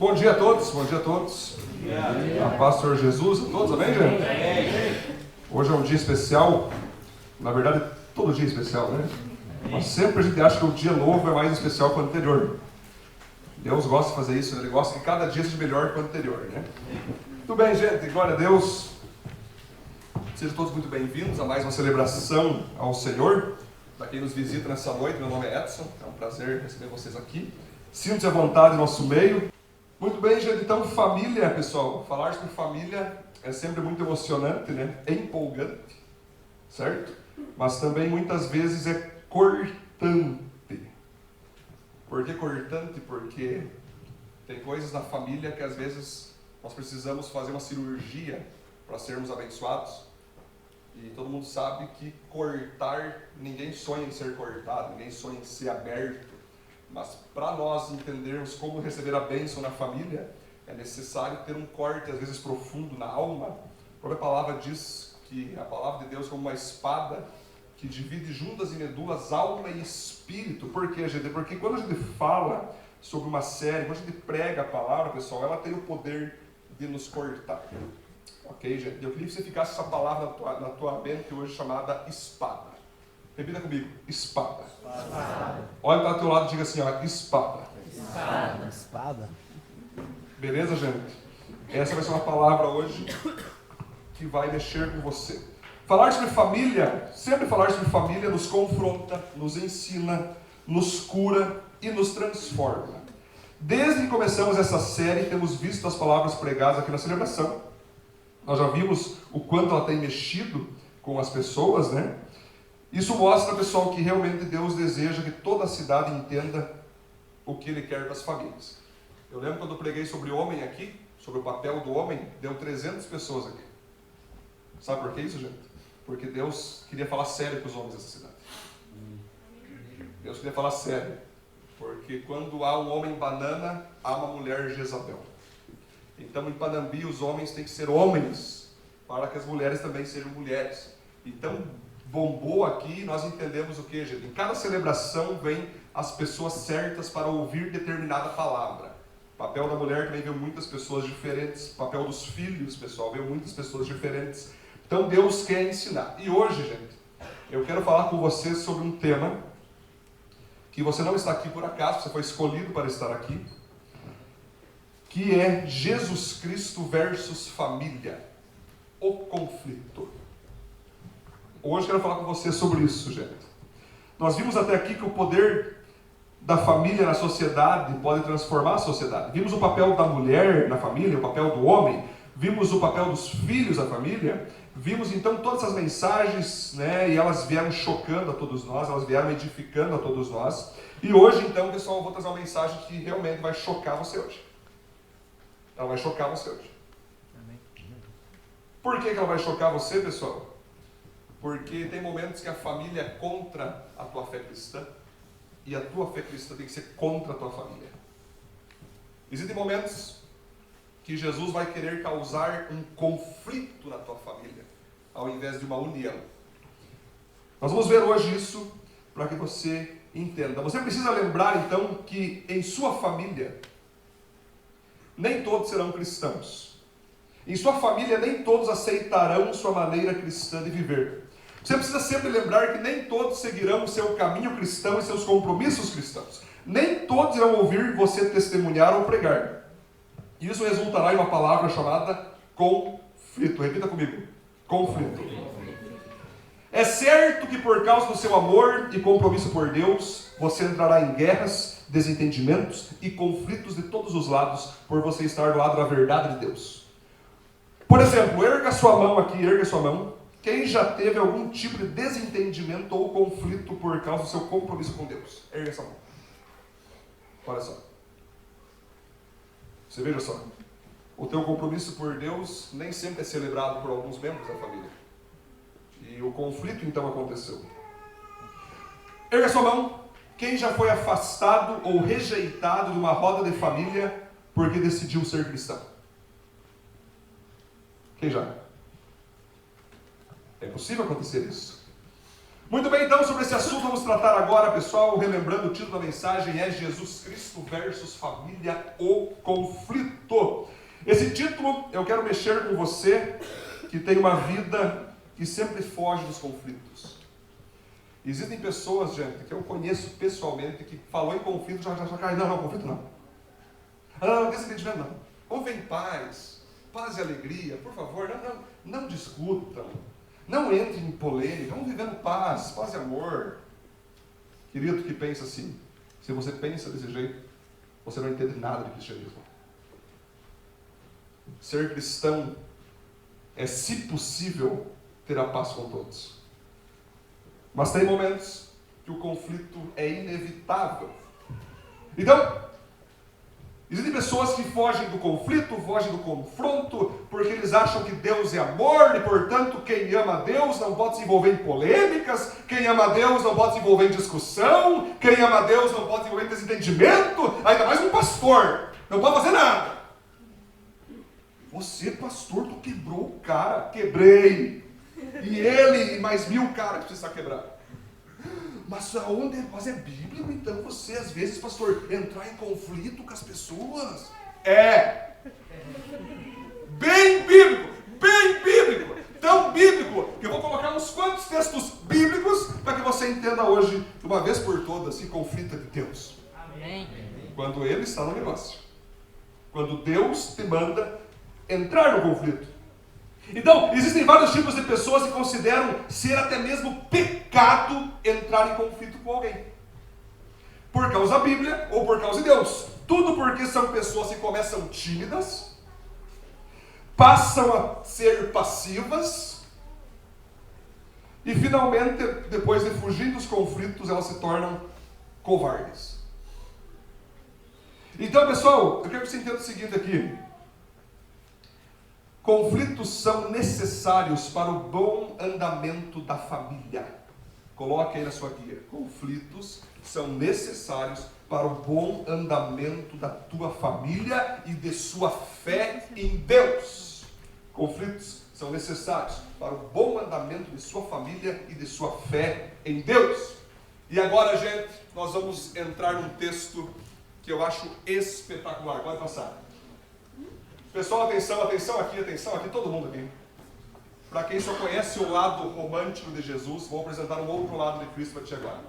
Bom dia a todos, bom dia a todos. A paz do Senhor Jesus a todos, amém, gente? Hoje é um dia especial, na verdade todo dia é especial, né? Mas sempre a gente acha que o dia novo é mais especial que o anterior. Deus gosta de fazer isso, Ele gosta que cada dia seja melhor que o anterior, né? Muito bem, gente, glória a Deus. Sejam todos muito bem-vindos a mais uma celebração ao Senhor. Para quem nos visita nessa noite, meu nome é Edson, é um prazer receber vocês aqui. Sintam-se à vontade no nosso meio. Muito bem, gente, então família, pessoal, falar sobre família é sempre muito emocionante, né? É empolgante, certo? Mas também muitas vezes é cortante. Por que cortante? Porque tem coisas na família que às vezes nós precisamos fazer uma cirurgia para sermos abençoados. E todo mundo sabe que cortar, ninguém sonha em ser cortado, ninguém sonha em ser aberto. Mas para nós entendermos como receber a bênção na família, é necessário ter um corte, às vezes profundo, na alma. A própria palavra diz que a palavra de Deus é como uma espada que divide juntas e medulas, alma e espírito. Por quê, gente? Porque quando a gente fala sobre uma série, quando a gente prega a palavra, pessoal, ela tem o poder de nos cortar. Ok, gente? Eu queria que você ficasse essa palavra na tua mente hoje, chamada espada. Repita comigo, espada. Espada. Olha para o teu lado e diga assim, ó, espada. Espada. Espada. Beleza, gente? Essa vai ser uma palavra hoje que vai mexer com você. Falar sobre família, sempre falar sobre família nos confronta, nos ensina, nos cura e nos transforma. Desde que começamos essa série, temos visto as palavras pregadas aqui na celebração. Nós já vimos o quanto ela tem mexido com as pessoas, né? Isso mostra, pessoal, que realmente Deus deseja que toda a cidade entenda o que Ele quer das famílias. Eu lembro quando eu preguei sobre o homem aqui, sobre o papel do homem, deu 300 pessoas aqui. Sabe por que isso, gente? Porque Deus queria falar sério com os homens dessa cidade. Deus queria falar sério. Porque quando há um homem banana, há uma mulher Jezabel. Então, em Panambi, os homens têm que ser homens, para que as mulheres também sejam mulheres. Então, bombou aqui, nós entendemos o que, gente? Em cada celebração vem as pessoas certas para ouvir determinada palavra. O papel da mulher também veio muitas pessoas diferentes. O papel dos filhos, pessoal, veio muitas pessoas diferentes. Então, Deus quer ensinar. E hoje, gente, eu quero falar com vocês sobre um tema que você não está aqui por acaso, você foi escolhido para estar aqui, que é Jesus Cristo versus família, o conflito. Hoje eu quero falar com você sobre isso, gente. Nós vimos até aqui que o poder da família na sociedade pode transformar a sociedade. Vimos o papel da mulher na família, o papel do homem, vimos o papel dos filhos na família, vimos então todas essas mensagens, né, e elas vieram chocando a todos nós, elas vieram edificando a todos nós. E hoje, então, pessoal, eu vou trazer uma mensagem que realmente vai chocar você hoje. Ela vai chocar você hoje. Por que ela vai chocar você, pessoal? Porque tem momentos que a família é contra a tua fé cristã e a tua fé cristã tem que ser contra a tua família. Existem momentos que Jesus vai querer causar um conflito na tua família, ao invés de uma união. Nós vamos ver hoje isso para que você entenda. Você precisa lembrar, então, que em sua família, nem todos serão cristãos. Em sua família, nem todos aceitarão sua maneira cristã de viver. Você precisa sempre lembrar que nem todos seguirão o seu caminho cristão e seus compromissos cristãos. Nem todos irão ouvir você testemunhar ou pregar. Isso resultará em uma palavra chamada conflito. Repita comigo. Conflito. É certo que por causa do seu amor e compromisso por Deus, você entrará em guerras, desentendimentos e conflitos de todos os lados, por você estar do lado da verdade de Deus. Por exemplo, erga sua mão aqui, erga sua mão. Quem já teve algum tipo de desentendimento ou conflito por causa do seu compromisso com Deus? Erga essa mão. Olha só. Você veja só. O teu compromisso por Deus nem sempre é celebrado por alguns membros da família. E o conflito então aconteceu. Erga sua mão. Quem já foi afastado ou rejeitado de uma roda de família porque decidiu ser cristão? Quem já? É possível acontecer isso. Muito bem, então, sobre esse assunto vamos tratar agora, pessoal, relembrando o título da mensagem é Jesus Cristo versus Família, o conflito. Esse título eu quero mexer com você que tem uma vida que sempre foge dos conflitos. Existem pessoas, gente, que eu conheço pessoalmente, que falou em conflito, já cai, não, conflito não. Não, desentendimento não. Vamos ver em paz e alegria, por favor, não discutam. Não entre em polêmica, vamos vivendo paz e amor. Querido que pensa assim, se você pensa desse jeito, você não entende nada de cristianismo. Ser cristão é, se possível, ter a paz com todos. Mas tem momentos que o conflito é inevitável. Então, existem pessoas que fogem do conflito, fogem do confronto, porque eles acham que Deus é amor, e portanto quem ama a Deus não pode se envolver em polêmicas, quem ama a Deus não pode se envolver em discussão, quem ama a Deus não pode se envolver em desentendimento, ainda mais um pastor, não pode fazer nada. Você, pastor, tu quebrou o cara. Quebrei. E ele e mais 1000 caras que precisa quebrar. Mas é bíblico, então você, às vezes, pastor, entrar em conflito com as pessoas? É. Bem bíblico. Tão bíblico, que eu vou colocar uns quantos textos bíblicos para que você entenda hoje, de uma vez por todas, que conflito é de Deus. Amém. Quando Ele está no negócio. Quando Deus te manda entrar no conflito. Então, existem vários tipos de pessoas que consideram ser até mesmo pecado entrar em conflito com alguém. Por causa da Bíblia ou por causa de Deus. Tudo porque são pessoas que começam tímidas, passam a ser passivas e finalmente, depois de fugir dos conflitos, elas se tornam covardes. Então, pessoal, eu quero que você entenda o seguinte aqui. Conflitos são necessários para o bom andamento da família. Coloque aí na sua guia. Conflitos são necessários para o bom andamento da tua família e de sua fé em Deus. Conflitos são necessários para o bom andamento de sua família e de sua fé em Deus. E agora, gente, nós vamos entrar num texto que eu acho espetacular. Pode passar. Pessoal, atenção aqui, todo mundo aqui. Para quem só conhece o lado romântico de Jesus, vou apresentar um outro lado de Cristo para ti agora.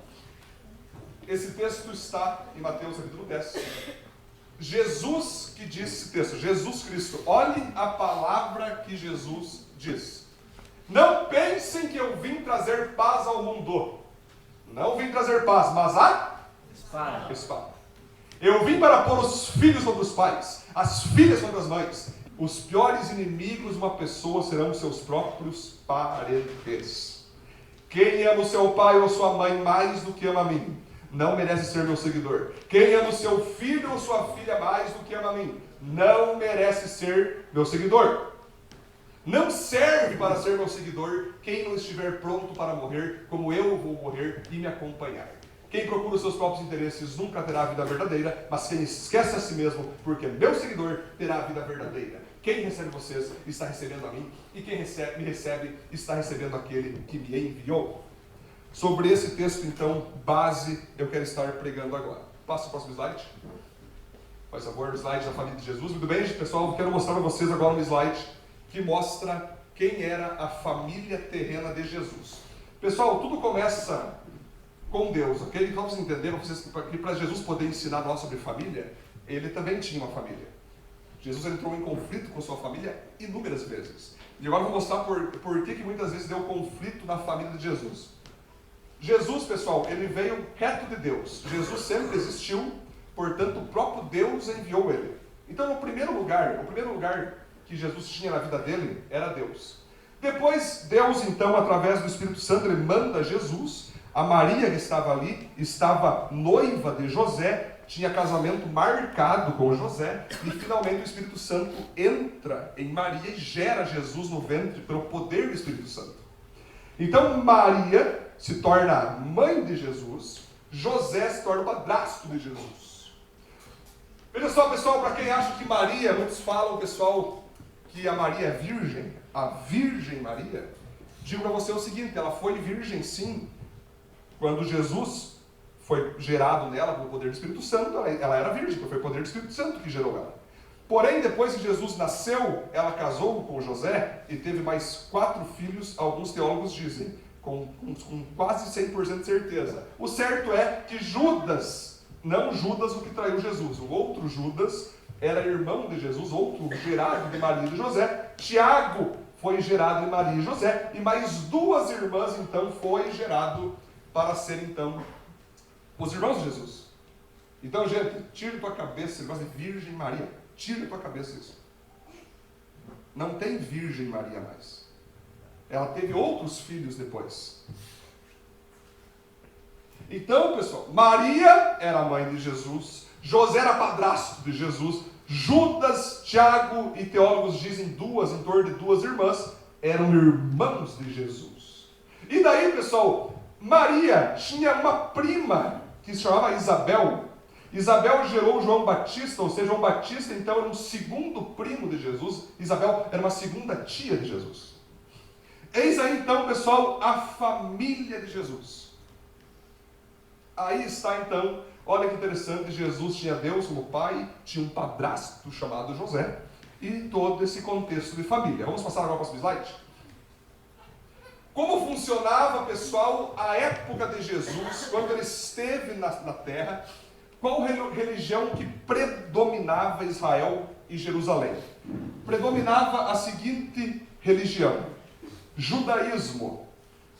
Esse texto está em Mateus capítulo 10. Jesus que disse esse texto, Jesus Cristo. Olhem a palavra que Jesus diz. Não pensem que eu vim trazer paz ao mundo. Não vim trazer paz, mas a espada. Eu vim para pôr os filhos contra os pais, as filhas contra as mães. Os piores inimigos de uma pessoa serão seus próprios parentes. Quem ama o seu pai ou sua mãe mais do que ama a mim, não merece ser meu seguidor. Quem ama o seu filho ou sua filha mais do que ama a mim, não merece ser meu seguidor. Não serve para ser meu seguidor quem não estiver pronto para morrer, como eu vou morrer e me acompanhar. Quem procura os seus próprios interesses nunca terá a vida verdadeira, mas quem esquece a si mesmo, porque meu seguidor, terá a vida verdadeira. Quem recebe vocês, está recebendo a mim, e quem me recebe, está recebendo aquele que me enviou. Sobre esse texto, então, base, eu quero estar pregando agora. Passa o próximo slide. Faz favor, o slide da família de Jesus. Muito bem, pessoal, eu quero mostrar para vocês agora um slide que mostra quem era a família terrena de Jesus. Pessoal, tudo começa com Deus, ok? Então, vocês entenderam que para Jesus poder ensinar nós sobre família, ele também tinha uma família. Jesus entrou em conflito com sua família inúmeras vezes. E agora eu vou mostrar por que muitas vezes deu conflito na família de Jesus. Jesus, pessoal, ele veio reto de Deus. Jesus sempre existiu, portanto o próprio Deus enviou ele. Então, o primeiro lugar que Jesus tinha na vida dele era Deus. Depois, Deus, então, através do Espírito Santo, ele manda Jesus. A Maria que estava ali, estava noiva de José, tinha casamento marcado com José, e finalmente o Espírito Santo entra em Maria e gera Jesus no ventre pelo poder do Espírito Santo. Então Maria se torna mãe de Jesus, José se torna o padrasto de Jesus. Veja só, pessoal, para quem acha que Maria, muitos falam, pessoal, que a Maria é virgem, a Virgem Maria, digo para você o seguinte, ela foi virgem sim, Quando Jesus foi gerado nela pelo poder do Espírito Santo, ela era virgem, porque foi o poder do Espírito Santo que gerou ela. Porém, depois que Jesus nasceu, ela casou com José e teve mais 4 filhos, alguns teólogos dizem, com quase 100% de certeza. O certo é que Judas, não Judas o que traiu Jesus, o outro Judas era irmão de Jesus, outro gerado de Maria e de José. Tiago foi gerado de Maria e José, e mais 2 irmãs, então, foi gerado para ser, então, os irmãos de Jesus. Então, gente, tira tua cabeça esse negócio de Virgem Maria. Tira tua cabeça isso. Não tem Virgem Maria mais. Ela teve outros filhos depois. Então, pessoal, Maria era a mãe de Jesus, José era padrasto de Jesus, Judas, Tiago e teólogos dizem em torno de 2 irmãs, eram irmãos de Jesus. E daí, pessoal, Maria tinha uma prima que se chamava Isabel. Isabel gerou João Batista, ou seja, João Batista então era um segundo primo de Jesus. Isabel era uma segunda tia de Jesus. Eis aí então, pessoal, a família de Jesus. Aí está então, olha que interessante, Jesus tinha Deus como pai, tinha um padrasto chamado José, e todo esse contexto de família. Vamos passar agora para o próximo slide? Como funcionava, pessoal, a época de Jesus, quando ele esteve na terra, qual religião que predominava Israel e Jerusalém? Predominava a seguinte religião: judaísmo.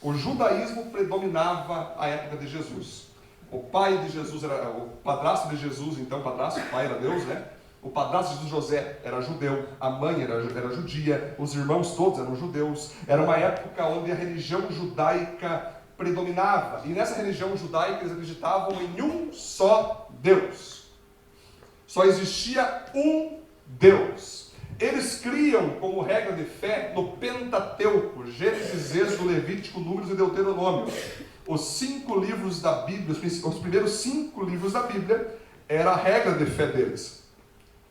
O judaísmo predominava a época de Jesus. O pai de Jesus era o padrasto de Jesus, então o padrasto, o pai era Deus, né? O padrasto de José era judeu, a mãe era judia, os irmãos todos eram judeus. Era uma época onde a religião judaica predominava. E nessa religião judaica eles acreditavam em um só Deus. Só existia um Deus. Eles criam como regra de fé no Pentateuco, Gênesis, Êxodo, Levítico, Números e Deuteronômio. Os 5 livros da Bíblia, os primeiros 5 livros da Bíblia, era a regra de fé deles.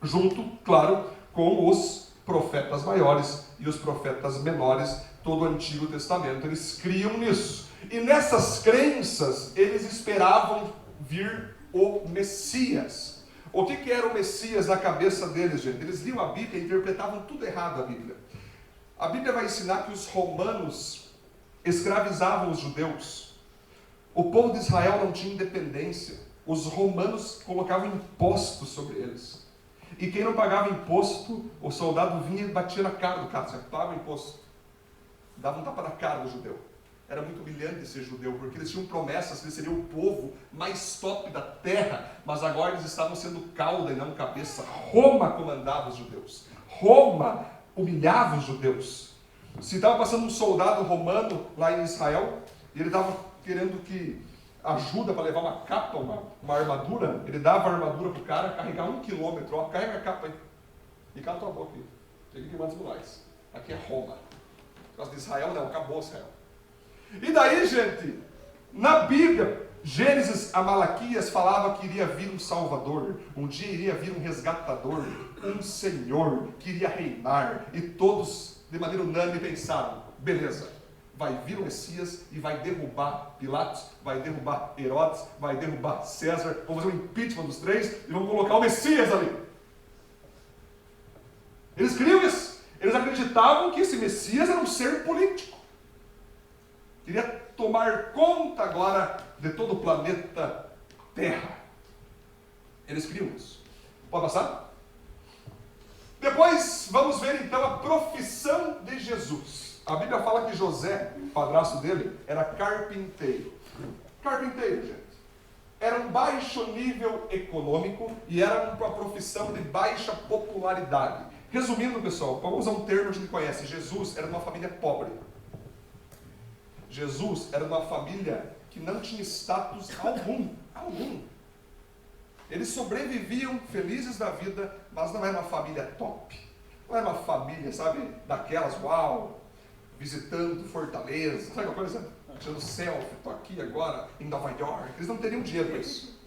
Junto, claro, com os profetas maiores e os profetas menores, todo o Antigo Testamento. Eles criam nisso. E nessas crenças, eles esperavam vir o Messias. O que era o Messias na cabeça deles, gente? Eles liam a Bíblia e interpretavam tudo errado a Bíblia. A Bíblia vai ensinar que os romanos escravizavam os judeus. O povo de Israel não tinha independência. Os romanos colocavam impostos sobre eles. E quem não pagava imposto, o soldado vinha e batia na cara do cara. Você paga o imposto. Dava um tapa na cara do judeu. Era muito humilhante ser judeu, porque eles tinham promessas que eles seriam o povo mais top da terra, mas agora eles estavam sendo cauda e não cabeça. Roma comandava os judeus. Roma humilhava os judeus. Se estava passando um soldado romano lá em Israel, e ele estava querendo que ajuda para levar uma capa, uma armadura, ele dava a armadura para o cara, carregar 1 quilômetro, ó, carrega a capa aí. E cala tua boca aí. Tem que mandar mais. Aqui é Roma. Por causa de Israel, não, acabou Israel. E daí, gente, na Bíblia, Gênesis a Malaquias falava que iria vir um Salvador, um dia iria vir um resgatador, um Senhor que iria reinar, e todos, de maneira unânime, pensaram, beleza, vai vir o Messias e vai derrubar Pilatos, vai derrubar Herodes, vai derrubar César, vamos fazer um impeachment dos 3 e vamos colocar o Messias ali. Eles criam isso, eles acreditavam que esse Messias era um ser político. Queria tomar conta agora de todo o planeta Terra. Eles criam isso. Pode passar? Depois vamos ver então a profissão de Jesus. A Bíblia fala que José, o padrasto dele, era carpinteiro. Carpinteiro, gente. Era um baixo nível econômico e era uma profissão de baixa popularidade. Resumindo, pessoal, vamos usar um termo que a gente conhece. Jesus era de uma família pobre. Jesus era de uma família que não tinha status algum. Eles sobreviviam felizes da vida, mas não era uma família top. Não era uma família, sabe, daquelas, uau, visitando Fortaleza, sabe uma coisa? Tirando selfie, estou aqui agora em Nova York. Eles não teriam dinheiro para isso.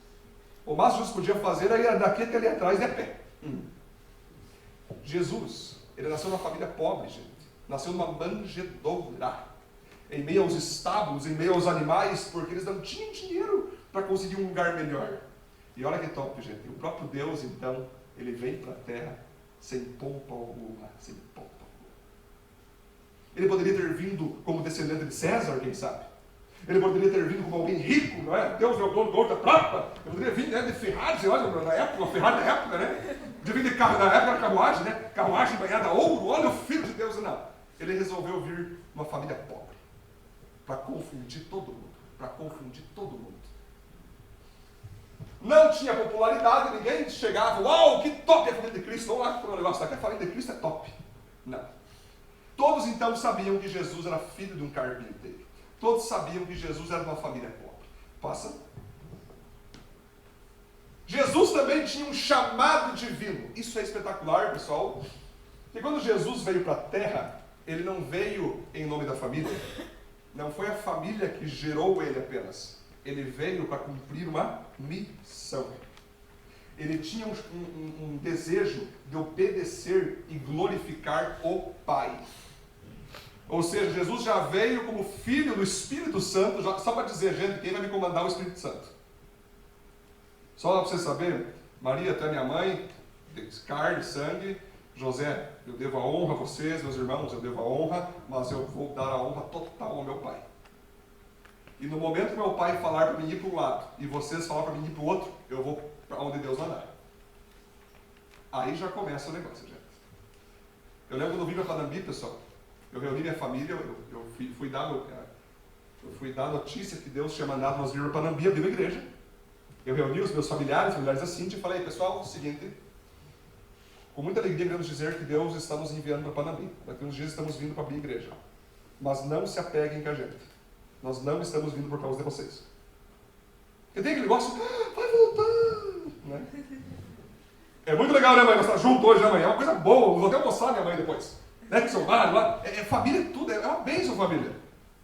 O máximo que Jesus podia fazer era daqui até ali atrás, de a pé. Jesus, ele nasceu numa família pobre, gente. Nasceu numa manjedoura. em meio aos estábulos, em meio aos animais, porque eles não tinham dinheiro para conseguir um lugar melhor. E olha que top, gente. O próprio Deus, então, ele vem para a terra sem pompa alguma, sem pompa alguma. Ele poderia ter vindo como descendente de César, quem sabe? Ele poderia ter vindo como alguém rico, não é? Deus é o dono do ouro da prata. Ele poderia vir, né, de Ferrari, olha, na época, uma Ferrari da época, né? De vir de carro, na época era carruagem, né? Carruagem banhada a ouro, olha o Filho de Deus. Não. Ele resolveu vir uma família pobre, para confundir todo mundo, para confundir todo mundo. Não tinha popularidade, ninguém chegava, uau, que top é a família de Cristo, vamos lá, o negócio aqui, a família de Cristo é top. Não. Todos então sabiam que Jesus era filho de um carpinteiro. Todos sabiam que Jesus era de uma família pobre. Passa. Jesus também tinha um chamado divino. Isso é espetacular, pessoal. Porque quando Jesus veio para a terra, ele não veio em nome da família. Não foi a família que gerou ele apenas. Ele veio para cumprir uma missão. Ele tinha um desejo de obedecer e glorificar o Pai. Ou seja, Jesus já veio como filho do Espírito Santo, só para dizer, gente, quem vai me comandar é o Espírito Santo. Só para você saber, Maria, até minha mãe, carne, sangue, José, eu devo a honra a vocês, meus irmãos, eu devo a honra, mas eu vou dar a honra total ao meu Pai. E no momento que meu Pai falar para mim ir para um lado, e vocês falar para mim ir para o outro, eu vou para onde Deus mandar. Aí já começa o negócio, gente. Eu lembro quando eu vim para Panambi, pessoal, eu reuni minha família, eu fui dar a notícia que Deus tinha mandado nós vir para Panambi, abrir uma igreja. Eu reuni os meus familiares da Cintia, e falei, pessoal, é o seguinte, com muita alegria queremos dizer que Deus está nos enviando para Panambi. Daqui uns dias estamos vindo para abrir igreja. Mas não se apeguem com a gente. Nós não estamos vindo por causa de vocês. Porque tem aquele negócio, vai voltar, né? É muito legal, né, mãe? Nós estamos juntos hoje, né, mãe? É uma coisa boa, vou até almoçar minha mãe depois. Né, que seu lar lá, família é tudo, é uma bênção família.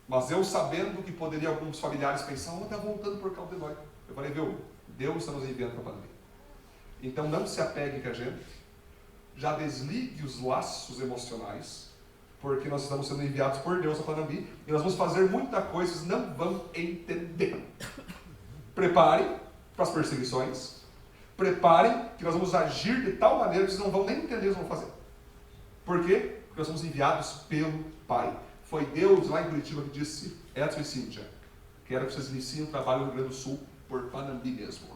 Mas eu sabendo que poderia alguns familiares pensar, está voltando por causa de nós. Eu falei, viu, Deus está nos enviando para Panambi. Então não se apegue com a gente, já desligue os laços emocionais, porque nós estamos sendo enviados por Deus a Panambi, e nós vamos fazer muita coisa, vocês não vão entender. Preparem para as perseguições, preparem que nós vamos agir de tal maneira que vocês não vão nem entender o que nós vamos fazer. Por quê? Porque nós somos enviados pelo Pai. Foi Deus lá em Curitiba que disse, Edson e Cíntia, quero que vocês iniciem o trabalho no Rio Grande do Sul por Panambi mesmo.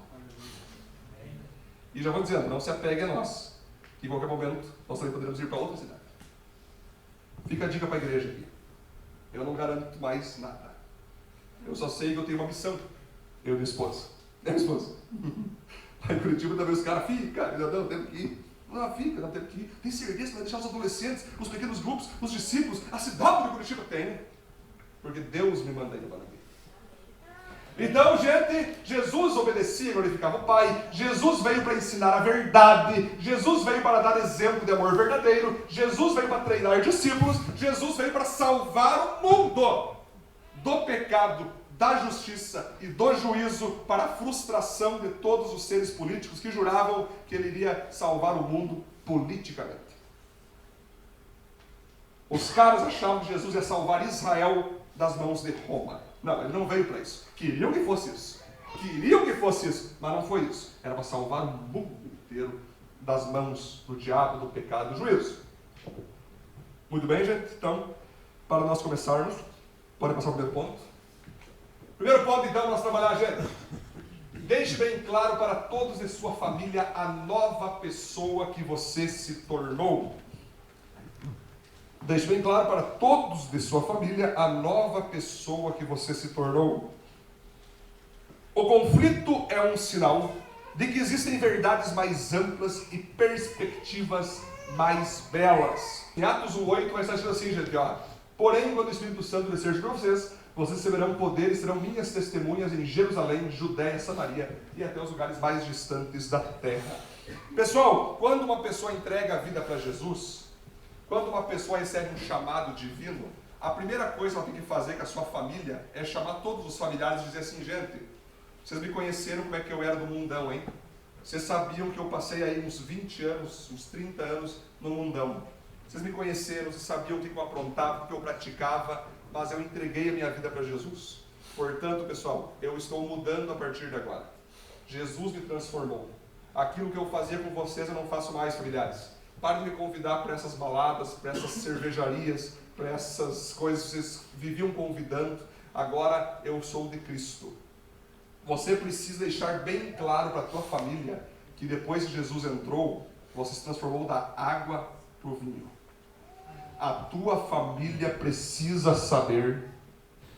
E já vou dizendo, não se apegue a nós, que em qualquer momento nós também poderemos ir para outra cidade. Fica a dica para a igreja aqui. Eu não garanto mais nada. Eu só sei que eu tenho uma missão. Eu e minha esposa. É minha esposa. Lá em Curitiba também os caras, fica, não, temos que ir. Não, fica, não temos que ir. Tem certeza que vai deixar os adolescentes, os pequenos grupos, os discípulos, a cidade de Curitiba tem. Porque Deus me manda ir para mim. Então, gente, Jesus obedecia e glorificava o Pai. Jesus veio para ensinar a verdade. Jesus veio para dar exemplo de amor verdadeiro. Jesus veio para treinar discípulos. Jesus veio para salvar o mundo do pecado, da justiça e do juízo, para a frustração de todos os seres políticos que juravam que ele iria salvar o mundo politicamente. Os caras achavam que Jesus ia salvar Israel das mãos de Roma. Não, ele não veio para isso. Queriam que fosse isso. Mas não foi isso. Era para salvar o mundo inteiro das mãos do diabo, do pecado e do juízo. Muito bem, gente? Então, para nós começarmos, pode passar o primeiro ponto. Primeiro ponto, então, nós trabalhar, gente. Deixe bem claro para todos de sua família a nova pessoa que você se tornou. Deixe bem claro para todos de sua família a nova pessoa que você se tornou. O conflito é um sinal de que existem verdades mais amplas e perspectivas mais belas. Em Atos 1:8 vai estar escrito assim, gente, ó. Porém, quando o Espírito Santo descer sobre vocês receberão poder e serão minhas testemunhas em Jerusalém, Judéia, Samaria e até os lugares mais distantes da terra. Pessoal, quando uma pessoa entrega a vida para Jesus, quando uma pessoa recebe um chamado divino, a primeira coisa que ela tem que fazer com a sua família é chamar todos os familiares e dizer assim, gente, vocês me conheceram como é que eu era do mundão, hein? Vocês sabiam que eu passei aí uns 20 anos, uns 30 anos no mundão. Vocês me conheceram, vocês sabiam o que eu aprontava, o que eu praticava. mas eu entreguei a minha vida para Jesus. Portanto, pessoal, eu estou mudando a partir de agora. Jesus me transformou. Aquilo que eu fazia com vocês eu não faço mais, familiares. Parem de me convidar para essas baladas, para essas cervejarias, para essas coisas que vocês viviam convidando. Agora eu sou de Cristo. Você precisa deixar bem claro para a tua família que depois que Jesus entrou, você se transformou da água para o vinho. A tua família precisa saber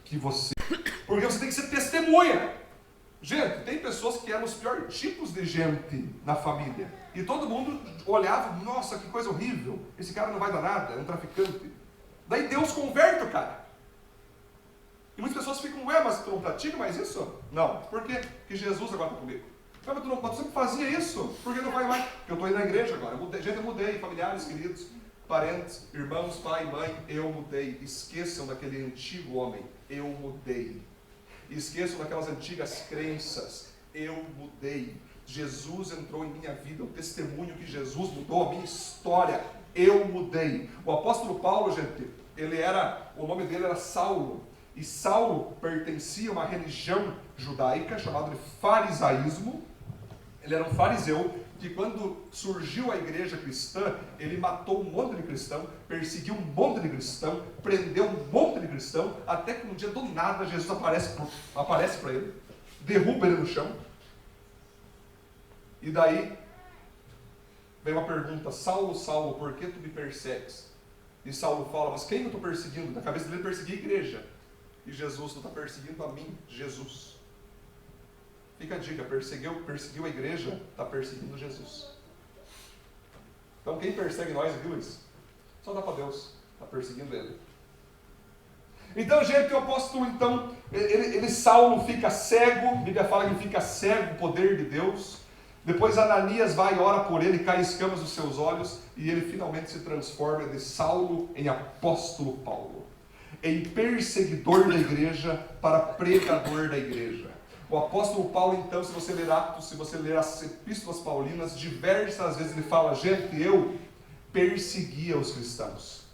que você... Porque você tem que ser testemunha. Gente, tem pessoas que eram os piores tipos de gente na família. E todo mundo olhava, nossa, que coisa horrível. Esse cara não vai dar nada, é um traficante. Daí Deus converte o cara. E muitas pessoas ficam, mas tu não pratica mais isso? Não. Por quê? Porque Jesus agora está comigo. Mas tu sempre fazia isso? Por que não vai mais? Porque eu estou indo na igreja agora. Eu mudei, familiares, queridos, parentes, irmãos, pai, mãe, eu mudei. Esqueçam daquele antigo homem. Eu mudei. Esqueçam daquelas antigas crenças. Eu mudei. Jesus entrou em minha vida, o testemunho que Jesus mudou a minha história. Eu mudei. O apóstolo Paulo, gente, o nome dele era Saulo. E Saulo pertencia a uma religião judaica chamada de farisaísmo. Ele era um fariseu que, quando surgiu a igreja cristã, ele matou um monte de cristão, perseguiu um monte de cristão, prendeu um monte de cristão, até que um dia do nada Jesus aparece para ele, derruba ele no chão. E daí vem uma pergunta: Saulo, Saulo, por que tu me persegues? E Saulo fala: mas quem eu estou perseguindo? Na cabeça dele perseguir a igreja. E Jesus não está perseguindo a mim, Jesus. Fica a dica: perseguiu a igreja, está perseguindo Jesus. Então quem persegue nós aqui, Luiz? Só dá para Deus, está perseguindo ele. Então, gente, o apóstolo, Saulo fica cego, a Bíblia fala que ele fica cego do poder de Deus. Depois Ananias vai e ora por ele, cai escamas dos seus olhos, e ele finalmente se transforma de Saulo em apóstolo Paulo, em perseguidor da igreja para pregador da igreja. O apóstolo Paulo, então, se você ler Atos, se você ler as epístolas paulinas, diversas vezes ele fala: gente, eu perseguia os cristãos,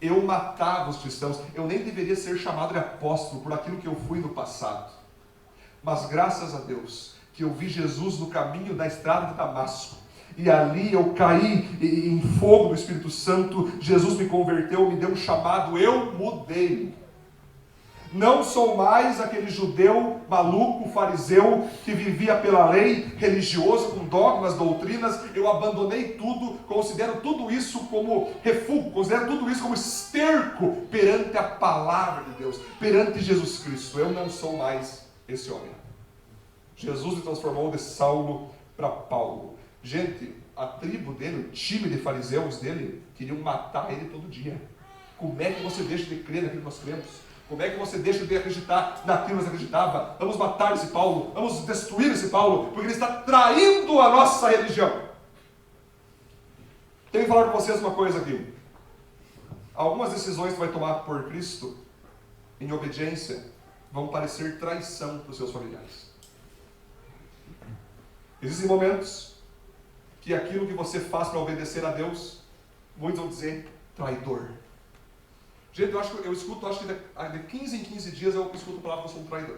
eu matava os cristãos, eu nem deveria ser chamado de apóstolo por aquilo que eu fui no passado, mas graças a Deus que eu vi Jesus no caminho da estrada de Damasco, e ali eu caí em fogo do Espírito Santo. Jesus me converteu, me deu um chamado, eu mudei. Não sou mais aquele judeu maluco, fariseu, que vivia pela lei, religioso, com dogmas, doutrinas. Eu abandonei tudo, considero tudo isso como refúgio, considero tudo isso como esterco perante a palavra de Deus, perante Jesus Cristo. Eu não sou mais esse homem. Jesus me transformou de Saulo para Paulo. Gente, a tribo dele, o time de fariseus dele, queriam matar ele todo dia. Como é que você deixa de crer naquilo que nós cremos? Como é que você deixa de acreditar naquilo que você acreditava? Vamos matar esse Paulo, vamos destruir esse Paulo, porque ele está traindo a nossa religião. Tenho que falar para vocês uma coisa aqui. Algumas decisões que você vai tomar por Cristo, em obediência, vão parecer traição para os seus familiares. Existem momentos que aquilo que você faz para obedecer a Deus, muitos vão dizer traidor. Gente, eu escuto, acho que de 15 em 15 dias eu escuto a palavra que eu sou um traidor.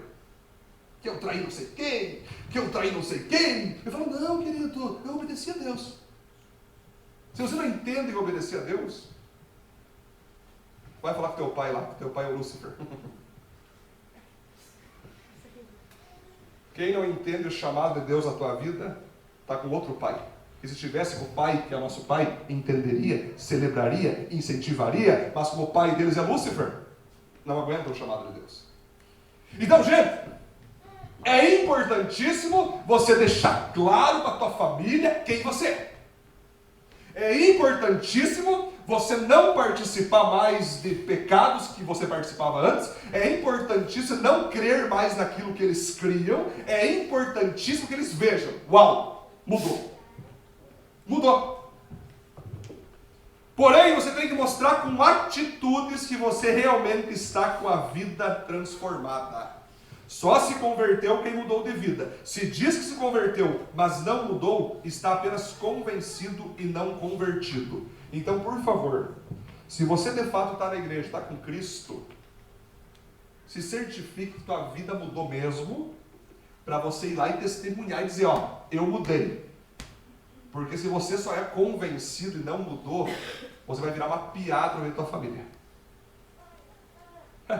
Que eu traí não sei quem, que eu traí não sei quem. Eu falo: não, querido, eu obedeci a Deus. Se você não entende que obedecer a Deus, vai falar com teu pai lá, teu pai é o Lúcifer. Quem não entende o chamado de Deus na tua vida, está com outro pai. E se estivesse com o pai, que é o nosso pai, entenderia, celebraria, incentivaria, mas como o pai deles é Lúcifer, não aguenta o chamado de Deus. Então, gente, é importantíssimo você deixar claro para a tua família quem você é. É importantíssimo você não participar mais de pecados que você participava antes. É importantíssimo não crer mais naquilo que eles criam. É importantíssimo que eles vejam: uau, mudou. Mudou. Porém, você tem que mostrar com atitudes que você realmente está com a vida transformada. Só se converteu quem mudou de vida. Se diz que se converteu, mas não mudou, está apenas convencido e não convertido. Então, por favor, se você de fato está na igreja, está com Cristo, se certifique que tua vida mudou mesmo, para você ir lá e testemunhar e dizer, ó, eu mudei. Porque se você só é convencido e não mudou, você vai virar uma piada no meio da tua família.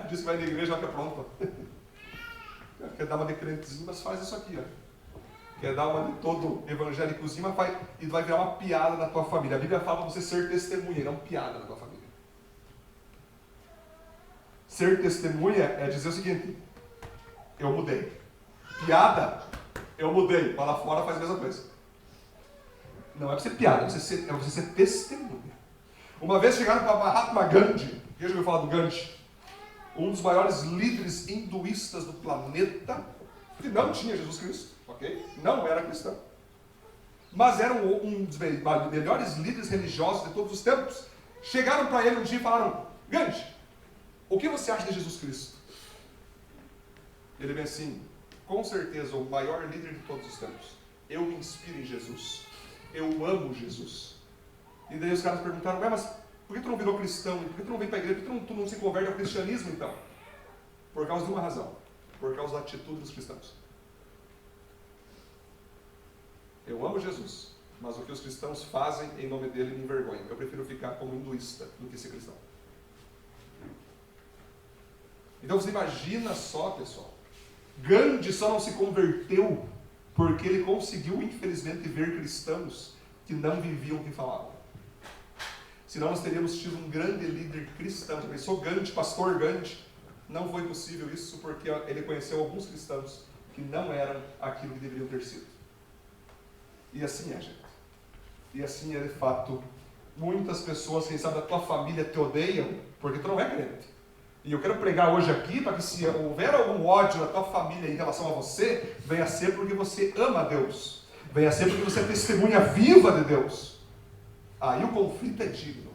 Diz que vai na igreja, já que é pronto. Quer dar uma de crentezinho, mas faz isso aqui, ó. Quer dar uma de todo evangélicozinho, mas faz, e vai virar uma piada na tua família. A Bíblia fala para você ser testemunha, não piada na tua família. Ser testemunha é dizer o seguinte, eu mudei. Piada, eu mudei. Para lá fora faz a mesma coisa. Não é para ser piada, é você ser testemunha. Uma vez chegaram para Mahatma Gandhi, quem já ouviu falar do Gandhi? Um dos maiores líderes hinduístas do planeta, que não tinha Jesus Cristo, ok? Não era cristão. Mas era um dos melhores líderes religiosos de todos os tempos. Chegaram para ele um dia e falaram, Gandhi, o que você acha de Jesus Cristo? Ele vem assim, com certeza o maior líder de todos os tempos. Eu me inspiro em Jesus. Eu amo Jesus. E daí os caras perguntaram, mas por que tu não virou cristão? Por que tu não vem para a igreja? Por que tu não se converte ao cristianismo então? Por causa de uma razão. Por causa da atitude dos cristãos. Eu amo Jesus, mas o que os cristãos fazem em nome dele me envergonha. Eu prefiro ficar como hinduísta do que ser cristão. Então você imagina só, pessoal. Gandhi só não se converteu porque ele conseguiu, infelizmente, ver cristãos que não viviam o que falavam. Senão nós teríamos tido um grande líder cristão. Já pensou Gandhi, pastor Gandhi? Não foi possível isso porque ele conheceu alguns cristãos que não eram aquilo que deveriam ter sido. E assim é, gente. E assim é de fato. Muitas pessoas, quem sabe da tua família, te odeiam porque tu não é crente. E eu quero pregar hoje aqui para que se houver algum ódio na tua família em relação a você, venha ser porque você ama a Deus. Venha ser porque você é testemunha viva de Deus. Aí o conflito é digno.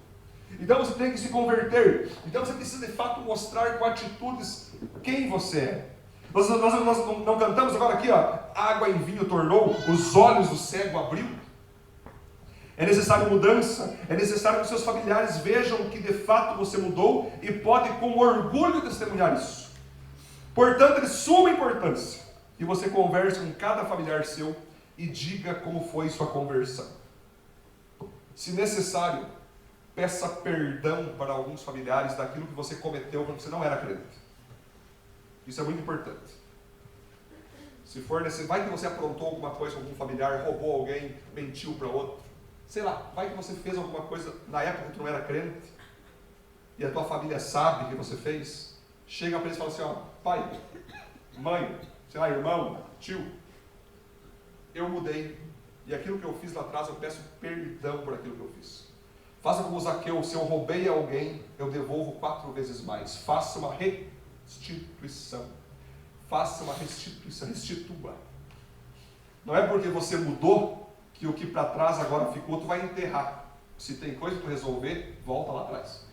Então você tem que se converter. Então você precisa de fato mostrar com atitudes quem você é. Nós não cantamos agora aqui, ó, água em vinho tornou, os olhos do cego abriu. É necessário mudança, é necessário que seus familiares vejam que de fato você mudou e pode com orgulho testemunhar isso. Portanto, é de suma importância que você converse com cada familiar seu e diga como foi sua conversão. Se necessário, peça perdão para alguns familiares daquilo que você cometeu quando você não era crente. Isso é muito importante. Se for necessário, vai que você aprontou alguma coisa com algum familiar, roubou alguém, mentiu para outro. Sei lá, vai que você fez alguma coisa na época que tu não era crente e a tua família sabe que você fez. Chega para eles e fala assim, ó, pai, mãe, sei lá, irmão, tio, eu mudei e aquilo que eu fiz lá atrás eu peço perdão por aquilo que eu fiz. Faça como Zaqueu, se eu roubei alguém, eu devolvo 4 vezes mais. Faça uma restituição. Faça uma restituição, restitua. Não é porque você mudou que o que para trás agora ficou, tu vai enterrar. Se tem coisa para tu resolver, volta lá atrás.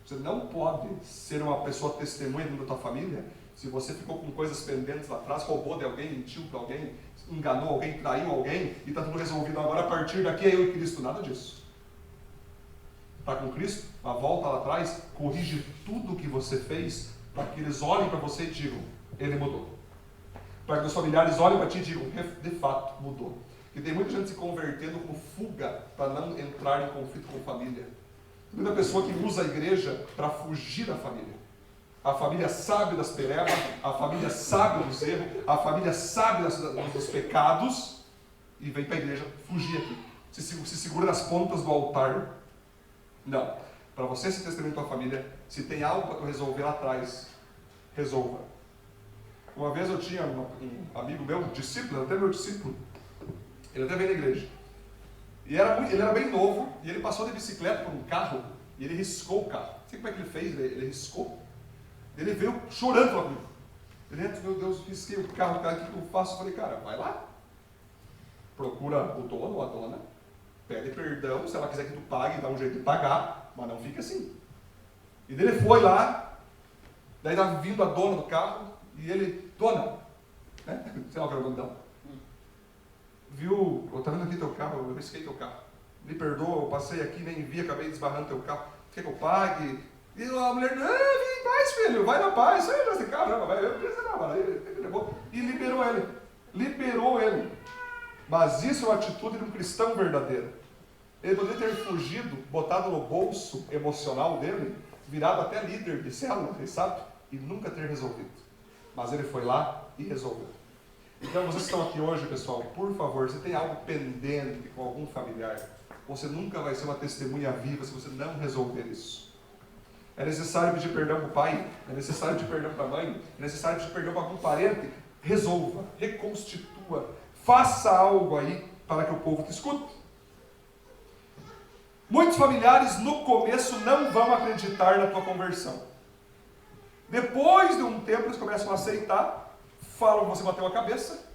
Você não pode ser uma pessoa testemunha da tua família se você ficou com coisas pendentes lá atrás, roubou de alguém, mentiu para alguém, enganou alguém, traiu alguém e está tudo resolvido agora, a partir daqui é eu e Cristo. Nada disso. Está com Cristo? A volta lá atrás, corrige tudo o que você fez para que eles olhem para você e digam, ele mudou. Para que os familiares olhem para ti e digam, de fato, mudou. E tem muita gente se convertendo como fuga para não entrar em conflito com a família. Tem muita pessoa que usa a igreja para fugir da família. A família sabe das perebas, a família sabe dos erros, a família sabe dos pecados e vem para a igreja fugir aqui. Se segura nas pontas do altar. Não. Para você se testemunhar com a tua família, se tem algo para tu resolver lá atrás, resolva. Uma vez eu tinha um amigo meu, discípulo, até meu discípulo, ele até veio na igreja. E ele era bem novo, e ele passou de bicicleta por um carro, e ele riscou o carro. Não sei como é que ele fez, ele riscou. Ele veio chorando para mim. Ele disse, meu Deus, risquei o carro, cara, o que eu faço? Eu falei, cara, vai lá. Procura o dono ou a dona, pede perdão, se ela quiser que tu pague, dá um jeito de pagar, mas não fica assim. E daí ele foi lá, daí estava vindo a dona do carro, e ele, dona, né? Sei lá o que era o nome dela. Viu, eu estou vendo aqui teu carro, eu risquei teu carro. Me perdoa, eu passei aqui, nem vi, acabei desbarrando teu carro. Quer que eu pague? E a mulher, paz, filho, vai na paz. Aí assim, caramba, vai, e liberou ele. Liberou ele. Mas isso é uma atitude de um cristão verdadeiro. Ele poderia ter fugido, botado no bolso emocional dele, virado até líder de célula, quem sabe, e nunca ter resolvido. Mas ele foi lá e resolveu. Então, vocês que estão aqui hoje, pessoal, por favor, se tem algo pendente com algum familiar, você nunca vai ser uma testemunha viva se você não resolver isso. É necessário pedir perdão para o pai, é necessário pedir perdão para a mãe, é necessário pedir perdão para algum parente. Resolva, reconstitua, faça algo aí para que o povo te escute. Muitos familiares no começo não vão acreditar na tua conversão. Depois de um tempo eles começam a aceitar, falam que você bateu a cabeça.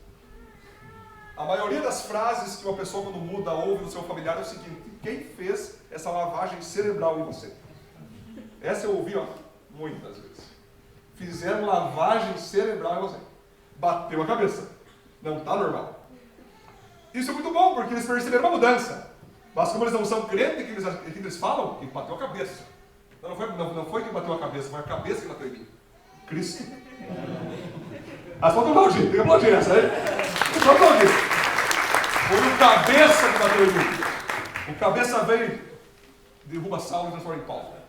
A maioria das frases que uma pessoa quando muda ouve no seu familiar é o seguinte: quem fez essa lavagem cerebral em você? Essa eu ouvi muitas vezes. Fizeram lavagem cerebral em você. Bateu a cabeça. Não está normal. Isso é muito bom, porque eles perceberam uma mudança. Mas como eles não são crentes, que eles falam? Que bateu a cabeça. Não foi que bateu a cabeça, foi a cabeça que bateu em mim. Cristo. As fotos aplaudir, tem que aplaudir essa aí. Só aplaudir. Foi o cabeça que bateu em mim. O cabeça veio, derruba Saulo e transforma em Paulo.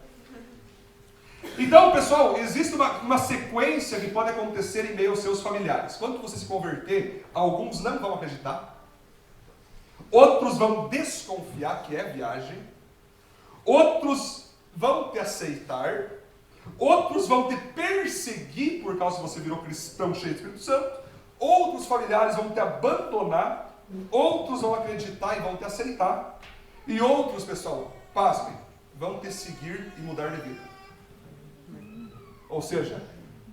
Então, pessoal, existe uma sequência que pode acontecer em meio aos seus familiares. Quando você se converter, alguns não vão acreditar. Outros vão desconfiar que é viagem. Outros vão te aceitar. Outros vão te perseguir por causa que você virou cristão cheio do Espírito Santo. Outros familiares vão te abandonar. Outros vão acreditar e vão te aceitar. E outros, pessoal, pasmem, vão te seguir e mudar de vida. Ou seja,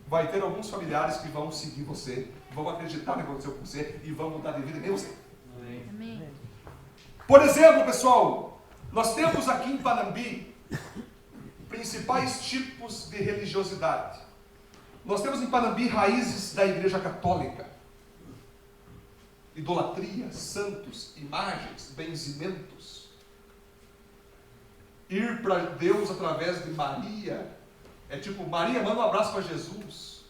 vai ter alguns familiares que vão seguir você, vão acreditar no que aconteceu com você e vão mudar de vida nem você. Amém. Por exemplo, pessoal, nós temos aqui em Panambi principais tipos de religiosidade. Nós temos em Panambi raízes da Igreja Católica. Idolatria, santos, imagens, benzimentos. Ir para Deus através de Maria. É tipo, Maria manda um abraço para Jesus.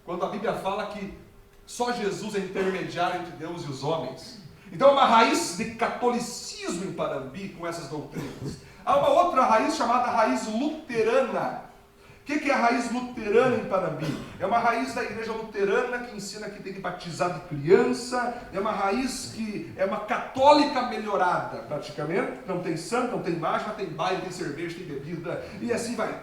Quando a Bíblia fala que só Jesus é intermediário entre Deus e os homens. Então é uma raiz de catolicismo em Panambi com essas doutrinas. Há uma outra raiz chamada raiz luterana. O que é a raiz luterana em Panambi? É uma raiz da igreja luterana que ensina que tem que batizar de criança. É uma raiz que é uma católica melhorada, praticamente. Não tem santo, não tem imagem, mas tem baile, tem cerveja, tem bebida e assim vai.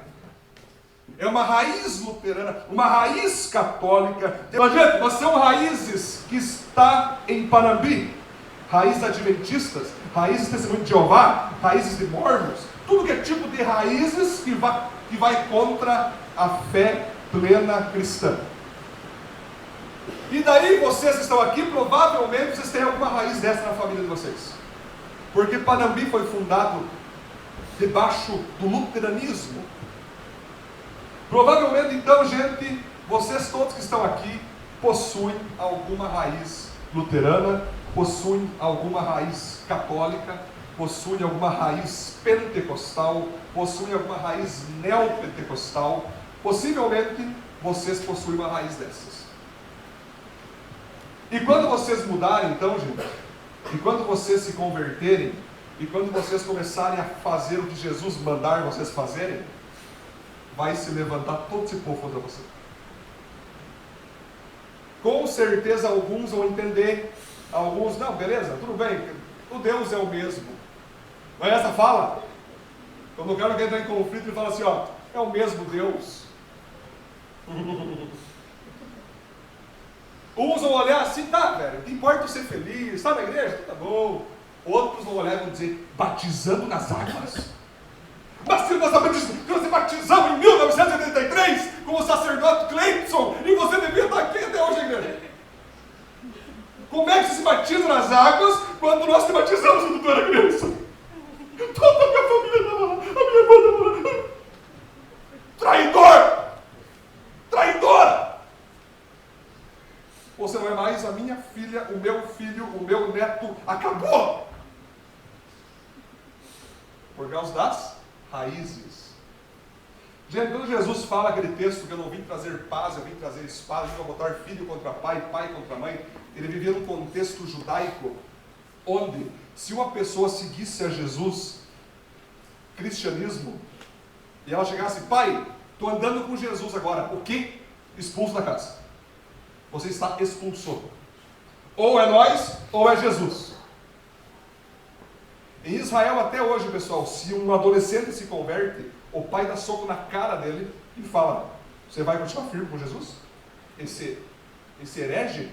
É uma raiz luterana, uma raiz católica. Mas, gente, nós temos raízes que está em Panambi. Raízes adventistas, raízes de testemunho de Jeová, raízes de mormons. Tudo que é tipo de raízes que vai contra a fé plena cristã. E daí vocês que estão aqui, provavelmente vocês têm alguma raiz dessa na família de vocês. Porque Panambi foi fundado debaixo do luteranismo. Provavelmente então, gente, vocês todos que estão aqui possuem alguma raiz luterana, possuem alguma raiz católica, possuem alguma raiz pentecostal, possuem alguma raiz neopentecostal. Possivelmente vocês possuem uma raiz dessas. E quando vocês mudarem então, gente, e quando vocês se converterem, e quando vocês começarem a fazer o que Jesus mandar vocês fazerem, vai se levantar todo esse povo contra você. Com certeza alguns vão entender, alguns, não, beleza, tudo bem, o Deus é o mesmo. Não é essa fala? Quando o cara quer entrar em conflito, ele fala assim, ó, é o mesmo Deus. Uns vão olhar assim, tá, velho, o que importa é ser feliz, está na igreja? Tá bom. Outros vão olhar e vão dizer, batizando nas águas. Mas se nós batizamos em 1983 com o sacerdote Cleidson e você devia estar aqui até hoje, igreja. Como é que se batiza nas águas quando nós te batizamos quando tu era criança? Toda a minha família estava lá, a minha irmã estava lá. Traidor! Traidora! Você não é mais a minha filha, o meu neto, acabou! Por causa das raízes. Gente, quando Jesus fala aquele texto que eu não vim trazer paz, eu vim trazer espada, eu vim botar filho contra pai, pai contra mãe, ele vivia num contexto judaico, onde se uma pessoa seguisse a Jesus, cristianismo, e ela chegasse, pai, estou andando com Jesus agora, o que? Expulso da casa. Você está expulso. Ou é nós, ou é Jesus. Em Israel até hoje, pessoal, se um adolescente se converte, o pai dá soco na cara dele e fala, você vai continuar firme com Jesus? Esse herege?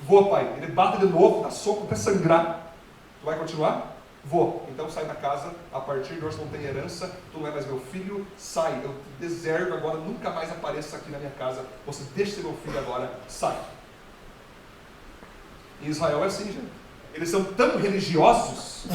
Vou, pai. Ele bate de novo, dá soco até sangrar. Tu vai continuar? Vou. Então sai da casa, a partir de hoje não tem herança, tu não é mais meu filho, sai. Eu te deserto agora, nunca mais apareça aqui na minha casa. Você deixa de ser meu filho agora, sai. Em Israel é assim, gente. Eles são tão religiosos